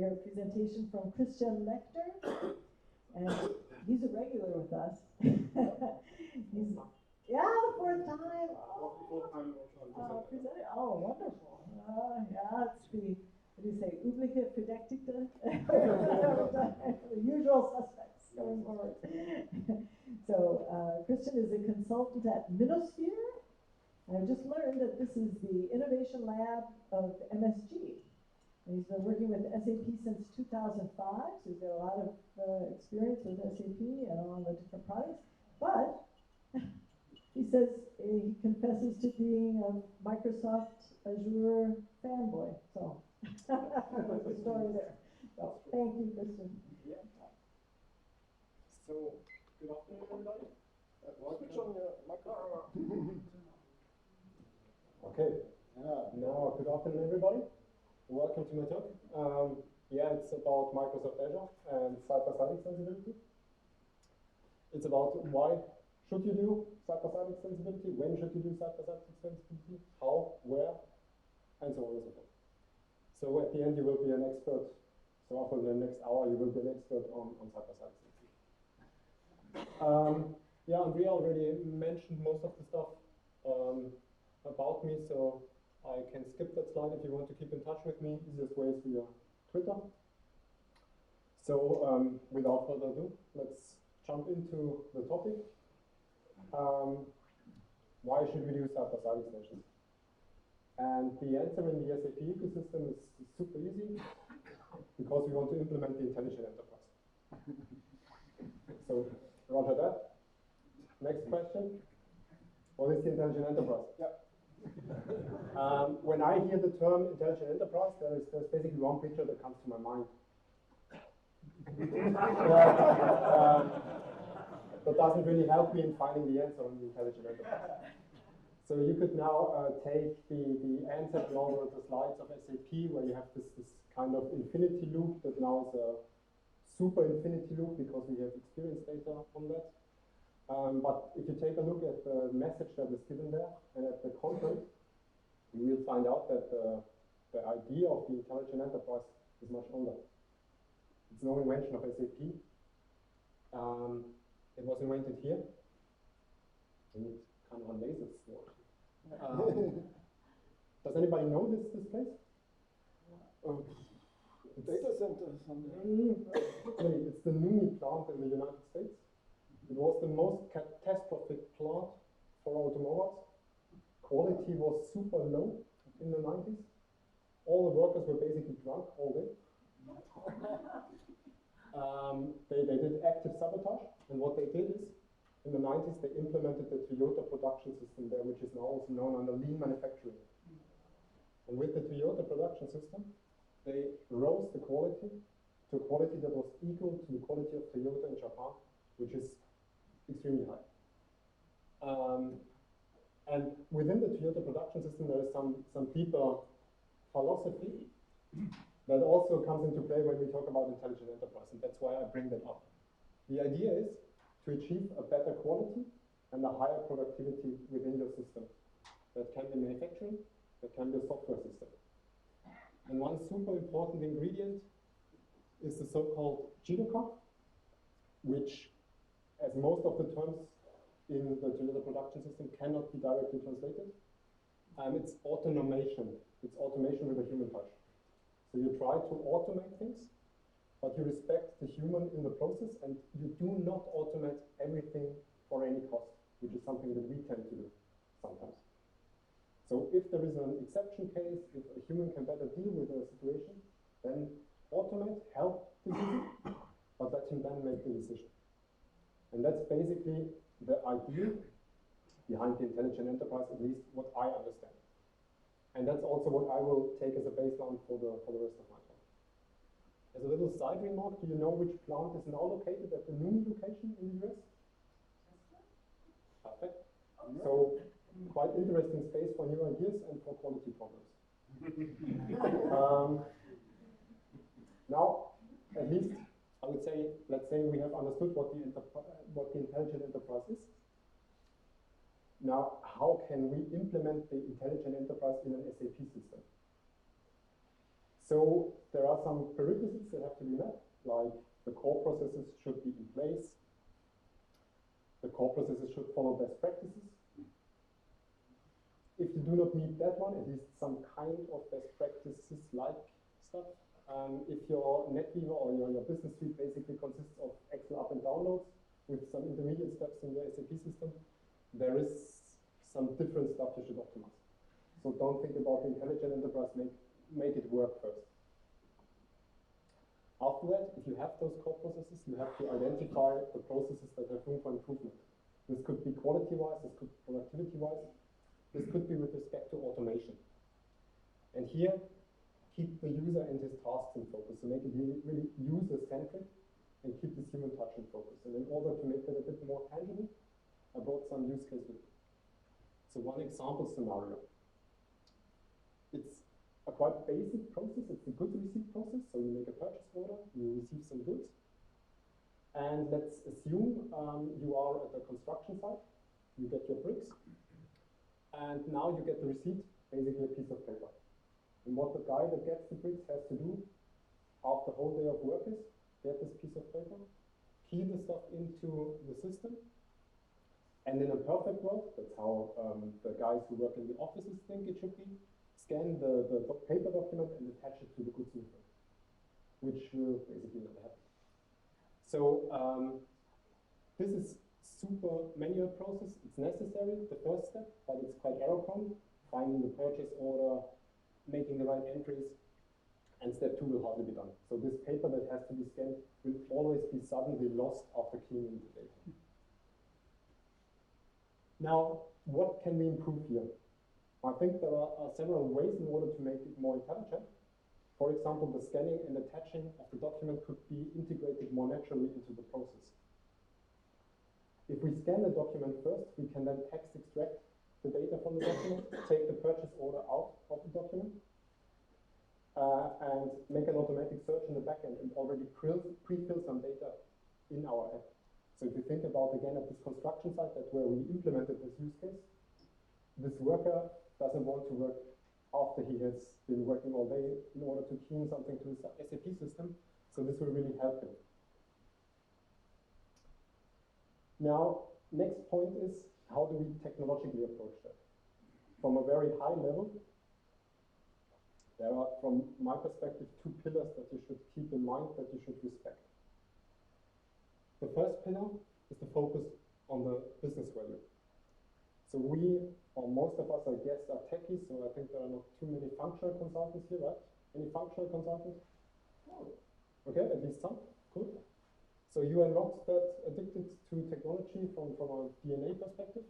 hear a presentation from Christian Lechner, and he's a regular with us. He's, yeah, the fourth time. Oh, wonderful. Yeah, it's the, what do you say, übliche Verdächtigte? The usual suspects going forward. So Christian is a consultant at Minosphere. And I've just learned that this is the innovation lab of MSG. And he's been working with SAP since 2005, so he's got a lot of experience with SAP and all the different products. But he says he confesses to being a Microsoft Azure fanboy. So there's a story there. So thank you, Christian. Yeah. So good afternoon, everybody. Switch on your microphone. Okay. Now, good afternoon, everybody. Welcome to my talk. Yeah, it's about Microsoft Azure and side-by-side extensibility. It's about why should you do side-by-side extensibility, when should you do side-by-side extensibility, how, where, and so on and so forth. So at the end, you will be an expert. So after the next hour, you will be an expert on side-by-side extensibility. Yeah, Andrea already mentioned most of the stuff about me, so I can skip that slide if you want to keep in touch with me. Easiest way is via Twitter. So without further ado, let's jump into the topic. Why should we do side-by-side extensions? And the answer in the SAP ecosystem is super easy, because we want to implement the intelligent enterprise. So, roger that. Next question. What is the intelligent enterprise? Yeah. When I hear the term intelligent enterprise, there's basically one picture that comes to my mind. That doesn't really help me in finding the answer on the intelligent enterprise. So you could now take the answer and all the slides of SAP, where you have this kind of infinity loop that now is a super infinity loop because we have experience data on that. But if you take a look at the message that is given there and at the content, you will find out that the idea of the intelligent enterprise is much older. It's no invention of SAP. It was invented here. And it's kind of a laser sword. Does anybody know this place? Data center. It's the NUMI plant in the United States. It was the most catastrophic plant for automobiles. Quality was super low in the 90s. All the workers were basically drunk all day. They did active sabotage, and what they did is, in the 90s, they implemented the Toyota production system there, which is now also known under lean manufacturing. And with the Toyota production system, they rose the quality to a quality that was equal to the quality of Toyota in Japan, which is extremely high. And within the Toyota production system, there is some deeper philosophy that also comes into play when we talk about intelligent enterprise, and that's why I bring that up. The idea is to achieve a better quality and a higher productivity within your system. That can be manufacturing, that can be a software system. And one super important ingredient is the so-called JIDOKA, which, as most of the terms in the Toyota production system, cannot be directly translated. It's automation. It's automation with a human touch. So you try to automate things, but you respect the human in the process, and you do not automate everything for any cost, which is something that we tend to do sometimes. So if there is an exception case, if a human can better deal with a situation, then automate, help the user, but let him then make the decision. And that's basically the idea behind the intelligent enterprise, at least what I understand. And that's also what I will take as a baseline for the rest of my talk. As a little side remark, do you know which plant is now located at the NUMI location in the US? Perfect. So quite interesting space for new ideas and for quality problems. Now, at least I would say, let's say we have understood what the intelligent enterprise is. Now, how can we implement the intelligent enterprise in an SAP system? So So there are some prerequisites that have to be met, like the core processes should be in place. The core processes should follow best practices. If you do not meet that one, at least some kind of best practices like stuff. If your NetWeaver or your business suite basically consists of Excel up and downloads with some intermediate steps in your SAP system, there is some different stuff you should optimize. So don't think about the intelligent enterprise, make it work first. After that, if you have those core processes, you have to identify the processes that have room for improvement. This could be quality-wise, this could be productivity-wise, this could be with respect to automation. And here, keep the user and his tasks in focus, so make it really user-centric and keep this human touch in focus. And in order to make that a bit more tangible, I brought some use case with me. So one example scenario. It's a quite basic process. It's a goods receipt process. So you make a purchase order, you receive some goods. And let's assume you are at a construction site. You get your bricks. And now you get the receipt, basically a piece of paper. And what the guy that gets the bricks has to do after the whole day of work is get this piece of paper, key the stuff into the system, and in a perfect world, that's how the guys who work in the offices think it should be, scan the paper document and attach it to the goods movement, which will basically never happen. So this is super manual process. It's necessary, the first step, but it's quite error prone. Finding the purchase order, making the right entries, and step 2 will hardly be done. So this paper that has to be scanned will always be suddenly lost after cleaning the data. Now, what can we improve here? I think there are several ways in order to make it more intelligent. For example, the scanning and attaching of the document could be integrated more naturally into the process. If we scan the document first, we can then text extract the data from the document, take the purchase order out of the document, and make an automatic search in the backend and already pre-fill some data in our app. So if you think about, again, at this construction site, that's where we implemented this use case, this worker doesn't want to work after he has been working all day in order to tune something to his SAP system, so this will really help him. Now, next point is, how do we technologically approach that? From a very high level, there are, from my perspective, 2 pillars that you should keep in mind, that you should respect. The first pillar is the focus on the business value. So we, or most of us, I guess, are techies, so I think there are not too many functional consultants here, right? Any functional consultants? Oh. Okay, at least some. Cool. So you are not that addicted to technology from a DNA perspective.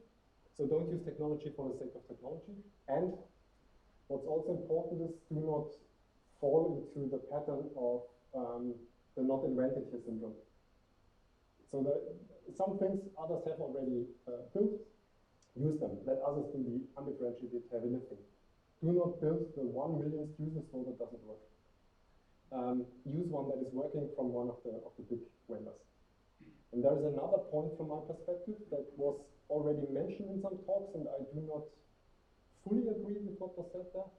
So don't use technology for the sake of technology. And what's also important is do not fall into the pattern of the not invented here syndrome. So some things others have already built, use them. Let others do the undifferentiated heavy lifting. Do not build the 1 millionth user store that doesn't work. Use one that is working from one of the big vendors. And there is another point from my perspective that was already mentioned in some talks, and I do not fully agree with what was said there.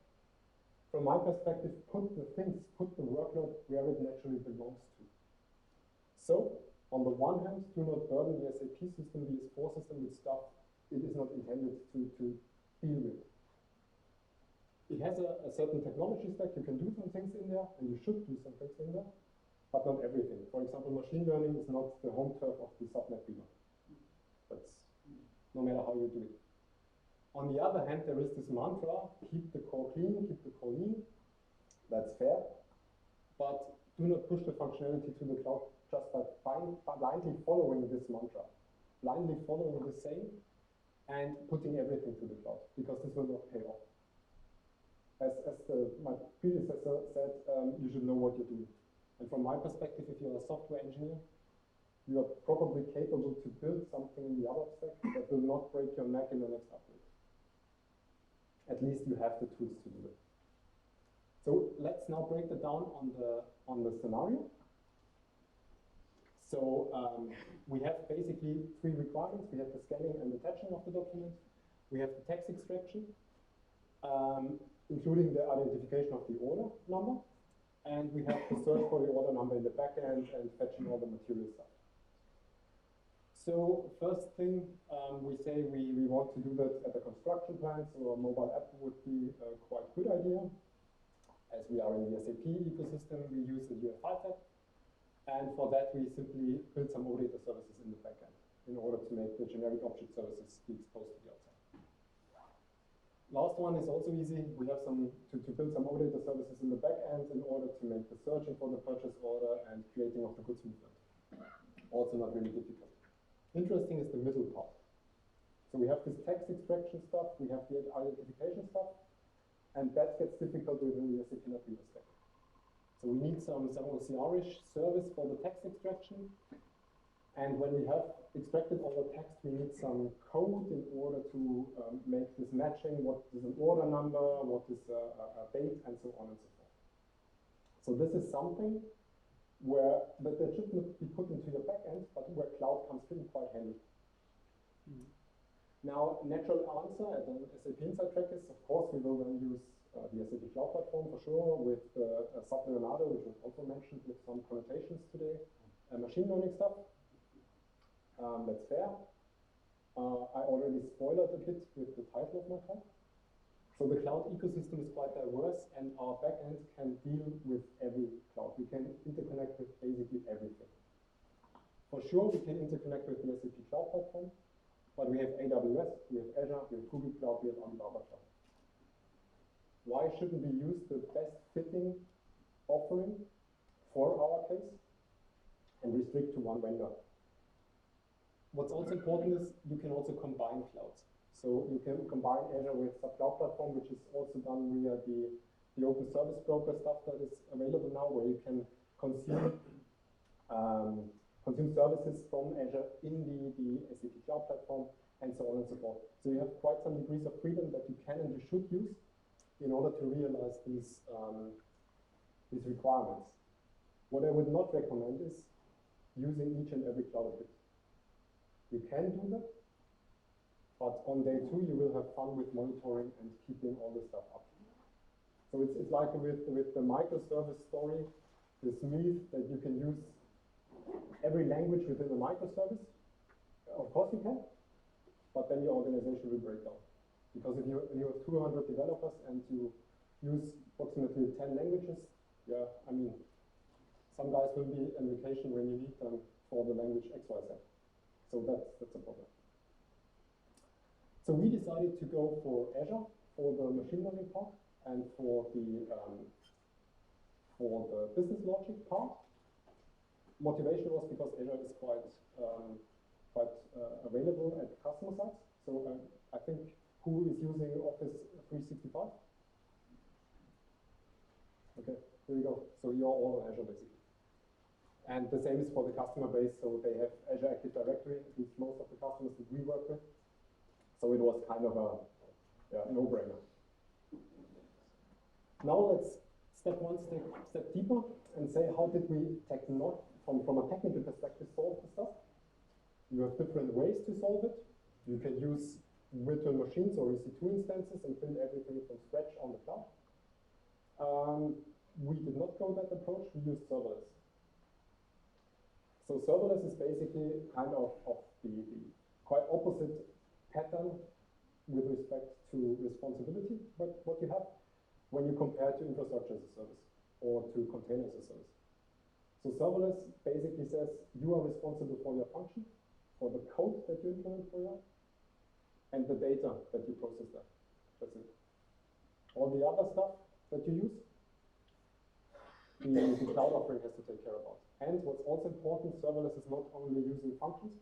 From my perspective, put the workload where it naturally belongs to. So, on the one hand, do not burden the SAP system, the S4 system, with stuff it is not intended to deal with. It has a certain technology stack. You can do some things in there, and you should do some things in there, but not everything. For example, machine learning is not the home turf of the subnet viewer. That's no matter how you do it. On the other hand, there is this mantra, keep the core clean, keep the core lean. That's fair, but do not push the functionality to the cloud just by blindly following this mantra, blindly following the same and putting everything to the cloud, because this will not pay off. As my predecessor said, you should know what you're doing. And from my perspective, if you're a software engineer, you are probably capable to build something in the other stack that will not break your neck in the next upgrade. At least you have the tools to do it. So let's now break that down on the scenario. So we have basically 3 requirements. We have the scanning and attaching of the document. We have the text extraction, including the identification of the order number. And we have to search for the order number in the backend and fetching all the material stuff. So first thing, we say we want to do that at the construction plant, so a mobile app would be a quite good idea. As we are in the SAP ecosystem, we use the UI5 app, and for that we simply build some OData services in the backend in order to make the generic object services be exposed to the outside. Last one is also easy. We have to build some OData services in the backend in order to make the searching for the purchase order and creating of the goods movement. Also not really difficult. Interesting is the middle part. So we have this text extraction stuff, we have the identification stuff, and that gets difficult within the SAP Navigator stack. So we need some OCR-ish service for the text extraction, and when we have extracted all the text, we need some code in order to make this matching, what is an order number, what is a date, and so on and so forth. So this is something where that should not be put into your backend, but where cloud comes in quite handy. Now, natural answer at an SAP Inside Track is, of course, we will then use the SAP Cloud Platform for sure, with SAP Leonardo, which was also mentioned with some connotations today, machine learning stuff. That's fair. I already spoiled a bit with the title of my talk. So the cloud ecosystem is quite diverse, and our backend can deal with every cloud. We can interconnect with basically everything. For sure, we can interconnect with the SAP Cloud Platform, but we have AWS, we have Azure, we have Google Cloud, we have Alibaba Cloud. Why shouldn't we use the best fitting offering for our case and restrict to one vendor? What's also important is you can also combine clouds. So you can combine Azure with SAP Cloud Platform, which is also done via the open service broker stuff that is available now, where you can consume services from Azure in the SAP Cloud Platform, and so on and so forth. So you have quite some degrees of freedom that you can and you should use in order to realize these requirements. What I would not recommend is using each and every cloud a bit. You can do that, but on day 2 you will have fun with monitoring and keeping all this stuff up. So it's like with the microservice story, this myth that you can use every language within a microservice. Of course you can, but then your organization will break down. Because if you have 200 developers and you use approximately 10 languages, yeah, I mean, some guys will be on vacation when you need them for the language XYZ. So that's a problem. So we decided to go for Azure for the machine learning part and for the business logic part. Motivation was because Azure is quite available at customer sites. So I think who is using Office 365? Okay, here we go. So you're all on Azure basically. And the same is for the customer base. So they have Azure Active Directory, at least most of the customers that we work with. So it was kind of a no-brainer. Now let's step one step deeper and say, how did we from a technical perspective solve the stuff? You have different ways to solve it. You can use virtual machines or EC2 instances and build everything from scratch on the cloud. We did not go that approach. We used serverless. So serverless is basically kind of the quite opposite pattern with respect to responsibility, but what you have when you compare to infrastructure as a service or to container as a service. So serverless basically says you are responsible for your function, for the code that you implement for you, and the data that you process there. That's it. All the other stuff that you use, the cloud offering has to take care about. And what's also important, serverless is not only using functions,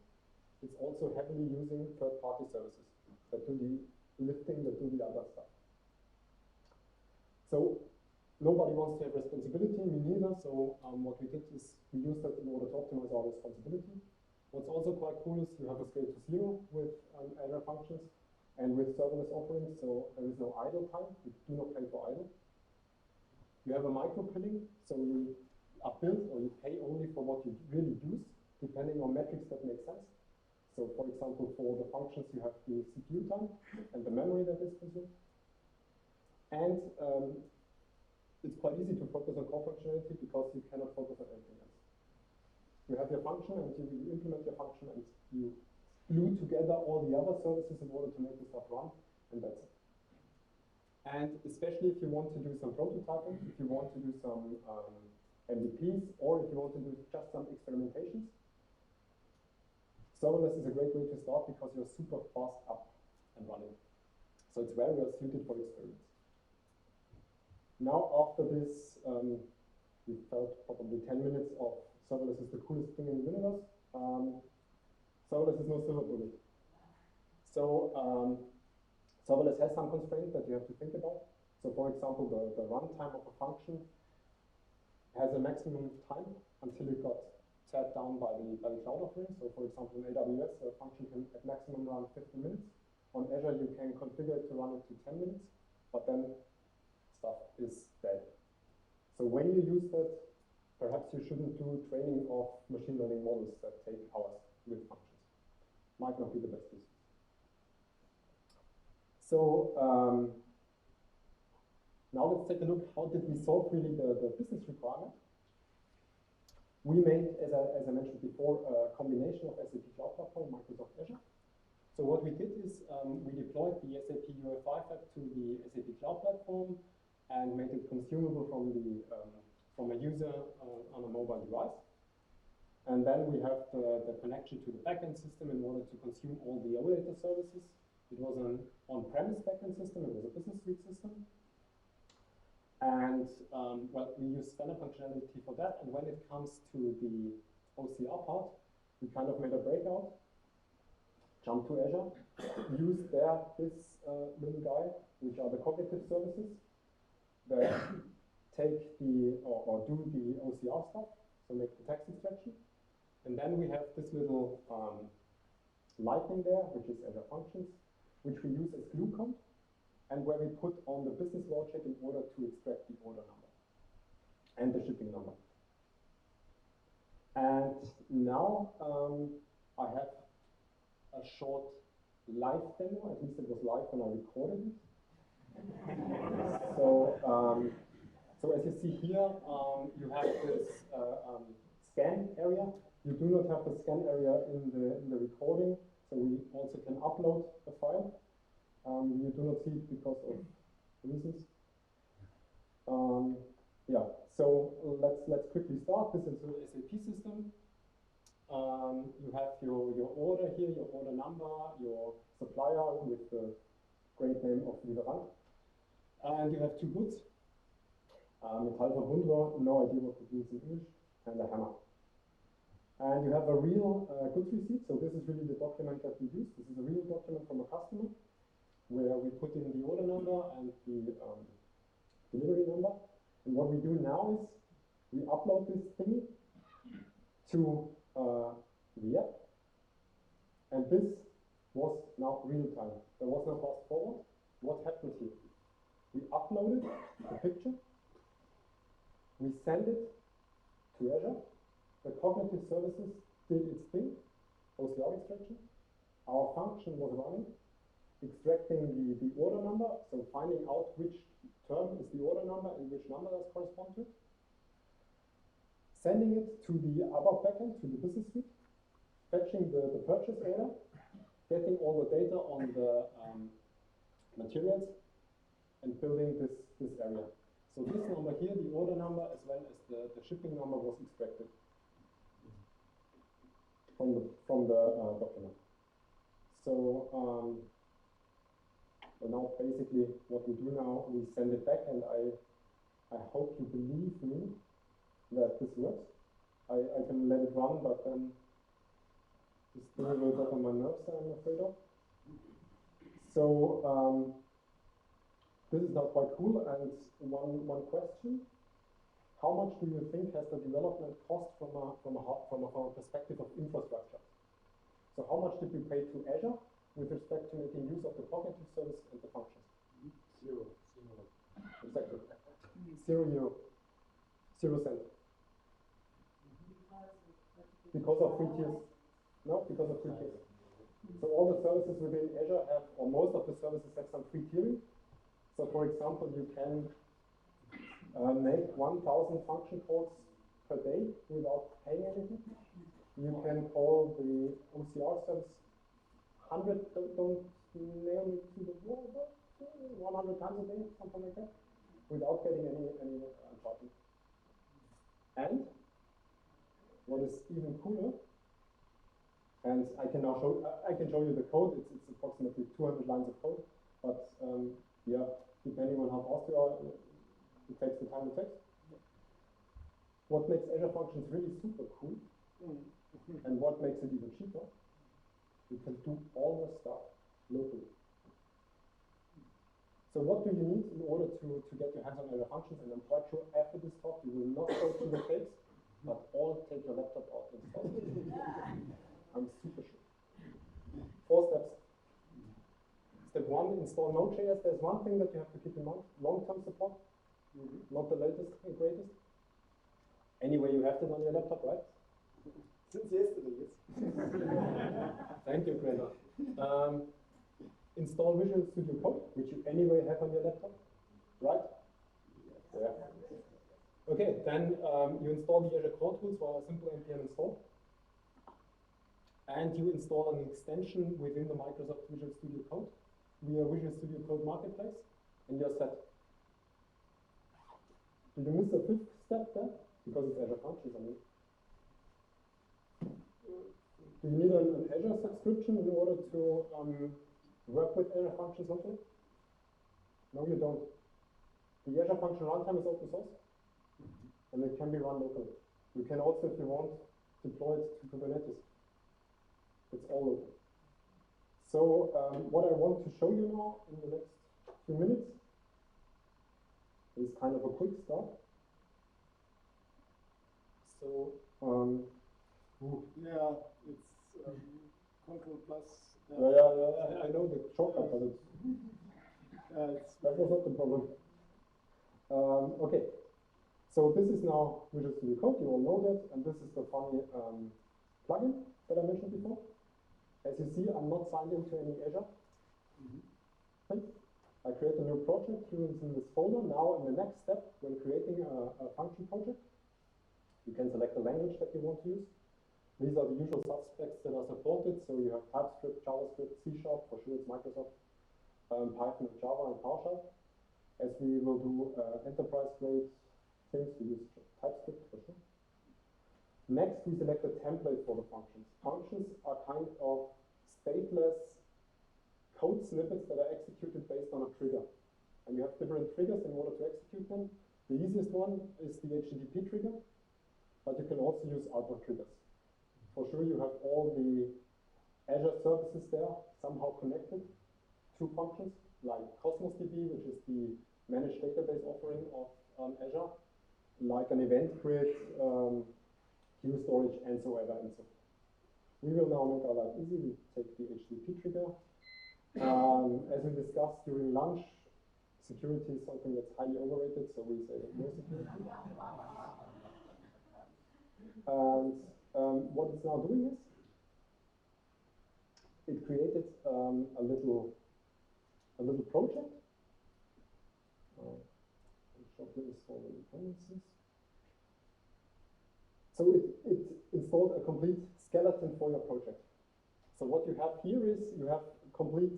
it's also heavily using third-party services that do the lifting, that do the other stuff. So nobody wants to have responsibility, me neither. So what we did is we used that in order to optimize our responsibility. What's also quite cool is you have a scale to 0 with Azure functions and with serverless offerings. So there is no idle time. You do not pay for idle. You have a micro-billing, so you are billed or you pay only for what you really use, depending on metrics that make sense. So for example, for the functions, you have the CPU time and the memory that is consumed. And it's quite easy to focus on core functionality because you cannot focus on anything else. You have your function and you implement your function and you glue together all the other services in order to make the stuff run, and that's it. And especially if you want to do some prototyping, if you want to do some MVPs, or if you want to do just some experimentations, serverless is a great way to start because you're super fast up and running. So it's very well suited for experiments. Now after this, we felt probably 10 minutes of serverless is the coolest thing in the universe. Serverless is no silver bullet. So serverless has some constraints that you have to think about. So for example, the runtime of a function has a maximum time until it got set down by the cloud offering. So for example, in AWS, a function can at maximum run 15 minutes. On Azure, you can configure it to run it to 10 minutes, but then stuff is dead. So when you use that, perhaps you shouldn't do training of machine learning models that take hours with functions. Might not be the best use. So now let's take a look, how did we solve really the business requirement? We made, as I mentioned before, a combination of SAP Cloud Platform and Microsoft Azure. So what we did is we deployed the SAP UI5 app to the SAP Cloud Platform and made it consumable from a user on a mobile device. And then we have the connection to the backend system in order to consume all the OData services. It was an on-premise backend system, it was a Business Suite system. And well, we use standard functionality for that. And when it comes to the OCR part, we kind of made a breakout, jump to Azure, use this little guy, which are the cognitive services that take or do the OCR stuff, so make the text extraction. And then we have this little lightning there, which is Azure Functions, which we use as glue code, and where we put on the business logic in order to extract the order number and the shipping number. And now I have a short live demo, at least it was live when I recorded it. So as you see here, you have this scan area. You do not have the scan area in the recording, so we also can upload a file. You do not see it because of reasons. Yeah, so let's quickly start. This is an SAP system. You have your order here, your order number, your supplier with the great name of Lieferant. And you have two goods. Metallverbundware, no idea what it means in English, and a hammer. And you have a real goods receipt, so this is really the document that we use. This is a real document from a customer, where we put in the order number and the delivery number. And what we do now is we upload this thing to the app. And this was now real time. There was no fast forward. What happened here? We uploaded the picture. We send it to Azure. The cognitive services did its thing, OCR extraction. Our function was running, extracting the order number, so finding out which term is the order number and which number does correspond to it. Sending it to the ABAP backend, to the Business Suite, fetching the purchase order, getting all the data on the materials, and building this area. So this number here, the order number, as well as the shipping number, was extracted from the document. So now basically what we do now, we send it back, and I hope you believe me that this works. I can let it run, but then this thing will get on my nerves, I'm afraid of. So this is now quite cool, and one question. How much do you think has the development cost from a perspective of infrastructure? So how much did we pay to Azure with respect to making use of the cognitive service and the functions? Zero. Exactly. €0. 0 cents. Because of free tiers. No, because of free tiers. So all the services within Azure have, or most of the services have some free tiering. So for example, you can make 1,000 function calls per day without paying anything. You can call the OCR service 100, don't nail me to the wall, but 100 times a day, something like that, without getting any charging. And what is even cooler, and I can show you the code. It's approximately 200 lines of code, but yeah, depending on how fast you are, it takes the time it takes. What makes Azure Functions really super cool, and what makes it even cheaper, you can do all the stuff locally. So what do you need in order to get your hands on Azure Functions? And I'm quite sure after this talk you will not go through the case, but all take your laptop out and install it. I'm super sure. 4 steps. Step 1, install Node.js. There's one thing that you have to keep in mind: long-term support, not the latest and greatest. Anyway, you have it on your laptop, right? Since yesterday, yes. Thank you, Greta. Install Visual Studio Code, which you anyway have on your laptop, right? Yeah. Okay, then you install the Azure Core Tools for a simple npm install. And you install an extension within the Microsoft Visual Studio Code via Visual Studio Code Marketplace, and you're set. Did you miss the 5th step there? Because it's Azure Functions, I mean. Do you need an Azure subscription in order to work with Azure Functions locally? No, you don't. The Azure Function runtime is open source, and it can be run locally. You can also, if you want, deploy it to Kubernetes. It's all local. So what I want to show you now in the next few minutes is kind of a quick start. So yeah, it's Control plus. yeah, I know the shortcut, but that was not the problem. Okay, so this is now Visual Studio Code. You all know that, and this is the funny plugin that I mentioned before. As you see, I'm not signed into any Azure. Okay. I create a new project, here it's in this folder. Now, in the next step, when creating a function project, you can select the language that you want to use. These are the usual suspects that are supported. So you have TypeScript, JavaScript, C#, for sure it's Microsoft, Python, Java, and PowerShell. As we will do enterprise-grade things, we use TypeScript for sure. Next, we select a template for the functions. Functions are kind of stateless code snippets that are executed based on a trigger. And you have different triggers in order to execute them. The easiest one is the HTTP trigger, but you can also use outward triggers. For sure, you have all the Azure services there somehow connected to functions, like Cosmos DB, which is the managed database offering of Azure, like an event grid, queue storage, and so ever and so forth. We will now make our life easy. We take the HTTP trigger. As we discussed during lunch, security is something that's highly overrated, so we say no security. And what it's now doing is, it created a little project. Shortly install the dependencies. So it installed a complete skeleton for your project. So what you have here is you have complete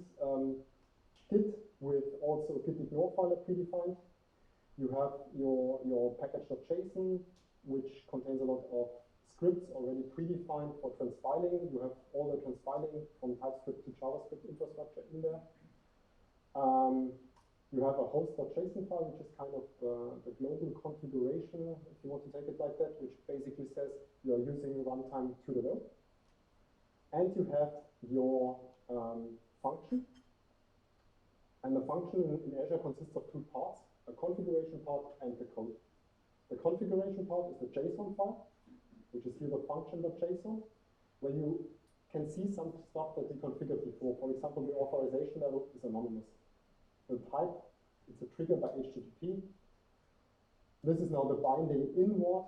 Git with also Git ignore file predefined. You have your package.json, which contains a lot of scripts already predefined for transpiling. You have all the transpiling from TypeScript to JavaScript infrastructure in there. You have a host.json file, which is kind of the global configuration, if you want to take it like that, which basically says you are using runtime to the low. And you have your function. And the function in Azure consists of 2 parts, a configuration part and the code. The configuration part is the JSON file, which is here the function.json, where you can see some stuff that we configured before. For example, the authorization level is anonymous. The type, it's a trigger by HTTP. This is now the binding inward.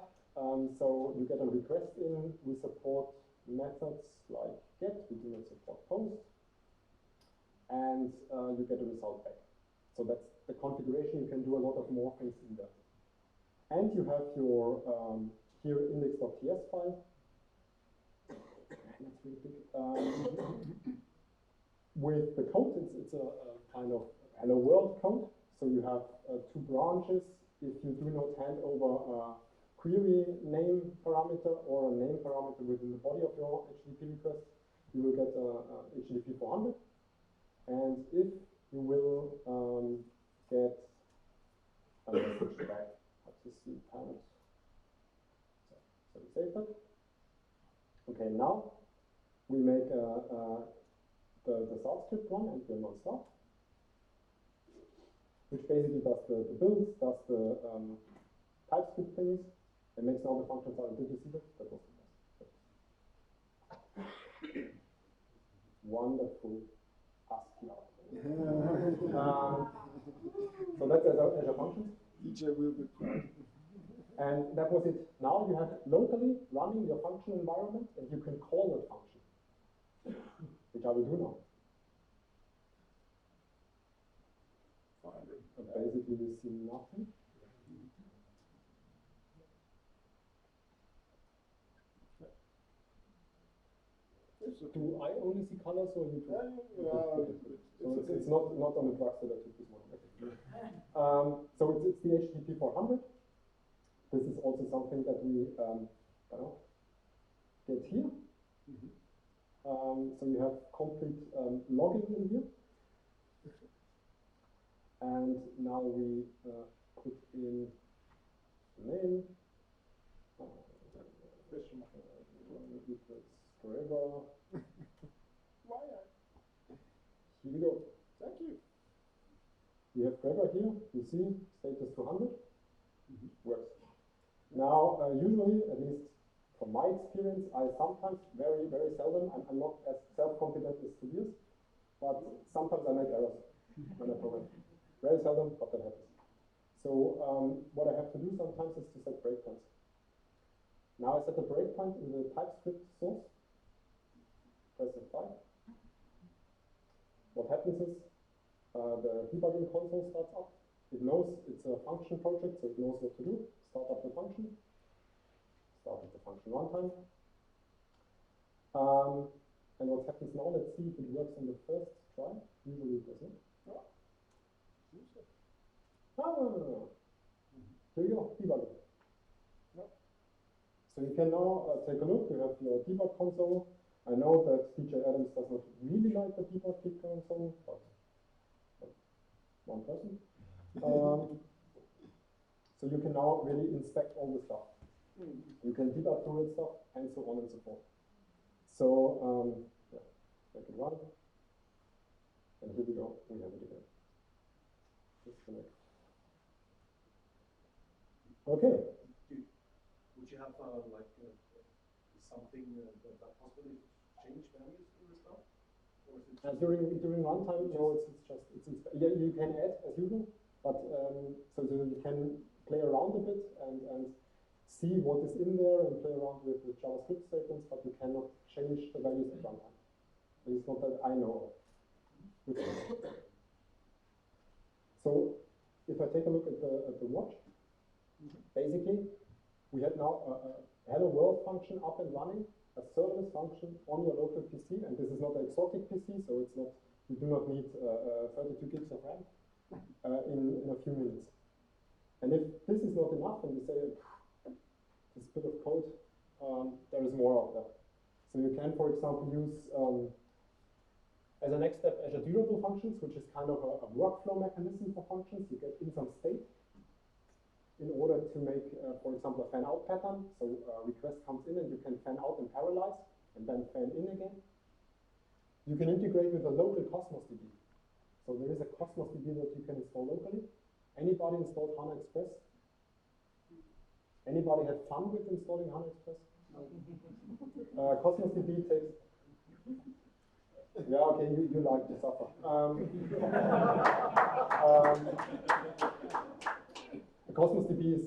So you get a request in. We support methods like get. We do not support post. And you get a result back. So that's the configuration. You can do a lot of more things in there. And you have your here index.ts file. That's really big. With the code, it's a kind of hello world code. So you have two branches. If you do not hand over a query name parameter or a name parameter within the body of your HTTP request, you will get a HTTP 400. And if you will get a message back, to see parent. So we save that. Okay, now we make the start script run and will not start, which basically does the builds, does the TypeScript things, and makes all the functions out. Did you see that? That was the best. Wonderful ASCII art. So that's Azure Functions. DJ will be proud. And that was it. Now you have locally running your function environment, and you can call that function, which I will do now. And basically, you see nothing. Do I only see colors, or you too? So it's not on the drugs that I took this morning. Okay. So it's the HTTP 400. This is also something that we get here. So you have complete logging in here. And now we put in the name. Forever. Here we go. Thank you. We have Gregor here. You see, status 200. Works. Now, usually, at least from my experience, I sometimes, very, very seldom, I'm not as self-confident as Tobias, but sometimes I make errors when I program. Very seldom, but that happens. So what I have to do sometimes is to set breakpoints. Now I set a breakpoint in the TypeScript source. Press F5. What happens is the debugging console starts up. It knows it's a function project, so it knows what to do. Start up the function. Start with the function runtime. And what happens now, let's see if it works on the first try. Usually it doesn't. No. Here you go, debugging. So you can now take a look. You have your debug console. I know that DJ Adams does not really like the debug console, but one person. So you can now really inspect all the stuff. You can debug through it stuff, and so on and so forth. So yeah, make it run. And here we go. We have it again. Disconnect. Okay. Would you have something that possibly change values in the stuff? Or is it during runtime, no, it's yeah, you can add as usual, but so you can play around a bit and see what is in there and play around with the JavaScript statements, but you cannot change the values at runtime. At least not that I know of. So if I take a look at the watch, basically we have now a hello world function up and running, a serverless function on your local PC, and this is not an exotic PC, so it's not, you do not need 32 gigs of RAM in a few minutes. And if this is not enough, and you say this bit of code, there is more of that. So you can, for example, use as a next step Azure Durable Functions, which is kind of a workflow mechanism for functions. You get in some state in order to make, for example, a fan-out pattern. So a request comes in and you can fan out and parallelize, and then fan in again. You can integrate with a local Cosmos DB. So there is a Cosmos DB that you can install locally. Anybody installed HANA Express? Anybody had fun with installing HANA Express? Cosmos DB takes... Yeah, okay, you like to suffer. The Cosmos DB is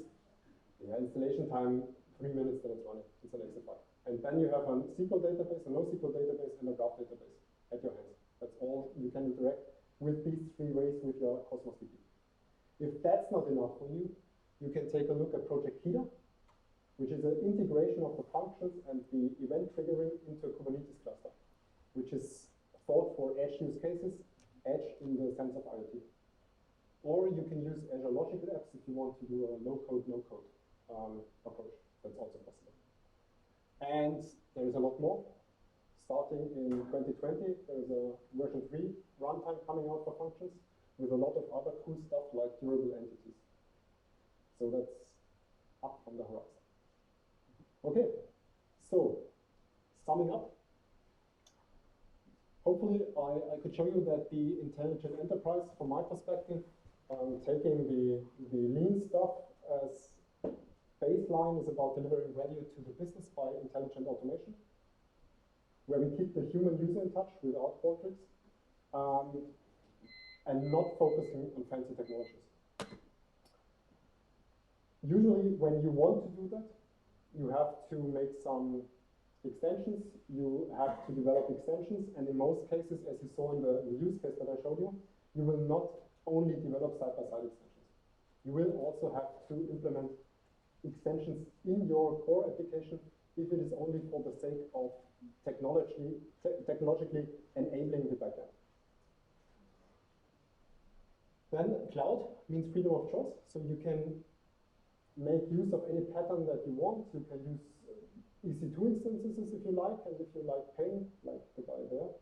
installation time 3 minutes, then it's running. It's an Excel file. And then you have a SQL database, a NoSQL database, and a graph database at your hands. That's all you can interact with these 3 ways with your Cosmos DB. If that's not enough for you, you can take a look at Project Kida, which is an integration of the functions and the event triggering into a Kubernetes cluster, which is thought for edge use cases, edge in the sense of IoT. Or you can use Azure Logical Apps if you want to do a low-code, no-code approach. That's also possible. And there is a lot more. Starting in 2020, there is a version 3 runtime coming out for functions with a lot of other cool stuff like durable entities. So that's up on the horizon. Okay, so summing up, hopefully I could show you that the intelligent enterprise, from my perspective, taking the lean stuff as baseline, is about delivering value to the business by intelligent automation, where we keep the human user in touch without Qualtrics, and not focusing on fancy technologies. Usually, when you want to do that, you have to make some extensions, you have to develop extensions, and in most cases, as you saw in the use case that I showed you, you will not only develop side-by-side extensions. You will also have to implement extensions in your core application if it is only for the sake of technologically enabling the backend. Then cloud means freedom of choice, so you can make use of any pattern that you want. You can use EC2 instances if you like, and if you like pain, like the guy there.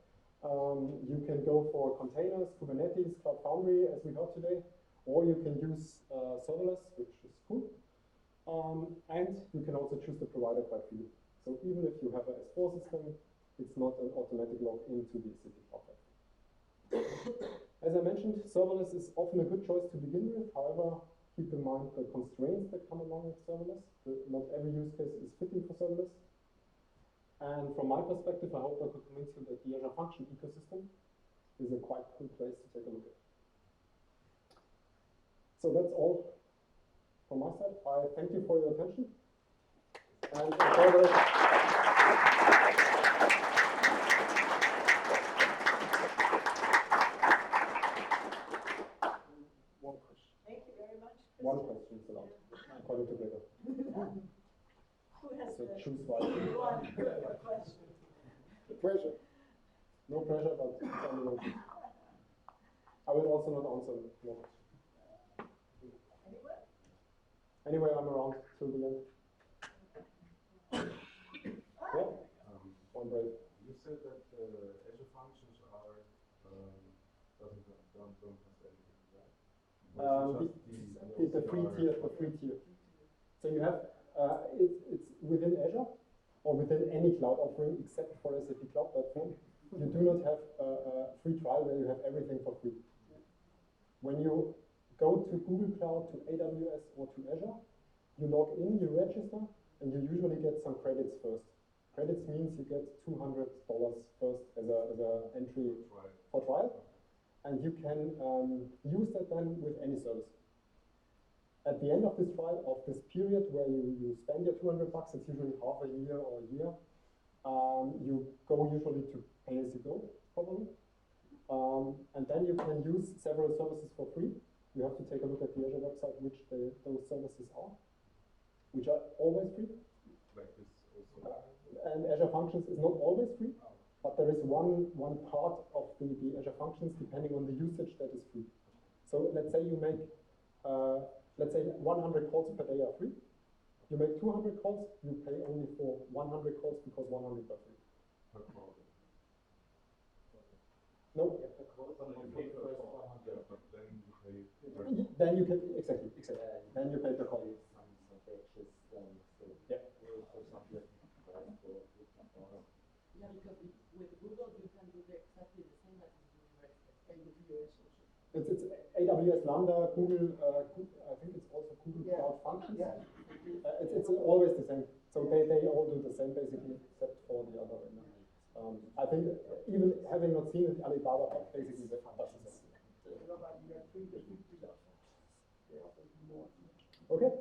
You can go for containers, Kubernetes, Cloud Foundry, as we heard today, or you can use serverless, which is cool. And you can also choose the provider quite freely. So even if you have a S4 system, it's not an automatic log into the SAP Cloud Platform. As I mentioned, serverless is often a good choice to begin with. However, keep in mind the constraints that come along with serverless. Not every use case is fitting for serverless. And from my perspective, I hope I could convince you that the Azure Function ecosystem is a quite cool place to take a look at. So that's all from my side. I thank you for your attention. And as always, One question. Thank you very much. one question is allowed, according to Gregor. Who has So the choose wisely. one question? The pressure. No pressure, but it's only one question. I will also not answer no question. Anyone? Anyway, I'm around till the end. Yeah? One break. You said that Azure functions are don't cost anything, right? The free tier, the free tier. So you have it's within Azure or within any cloud offering except for SAP Cloud Platform. You do not have a free trial where you have everything for free. When you go to Google Cloud, to AWS, or to Azure, you log in, you register, and you usually get some credits first. Credits means you get $200 first as a entry for trial, and you can use that then with any service. At the end of this trial, of this period where you spend your $200, it's usually half a year or a year, you go usually to pay as you go, probably. And then you can use several services for free. You have to take a look at the Azure website, which those services are, which are always free. Like this also. And Azure Functions is not always free, but there is one part of the Azure Functions, depending on the usage, that is free. So let's say you make, let's say 100 calls per day are free. You make 200 calls, you pay only for 100 calls because 100 are free. Per call. No. But then you pay per Then you can, exactly. Then you pay per call. Yeah. Yeah, because with Google you can do exactly the same as you do with AWS also. It's AWS Lambda, Google, I think it's also Google Cloud Functions. It's always the same. So they all do the same basically, except for the other vendor. I think even having not seen it, Alibaba basically does the same. Okay.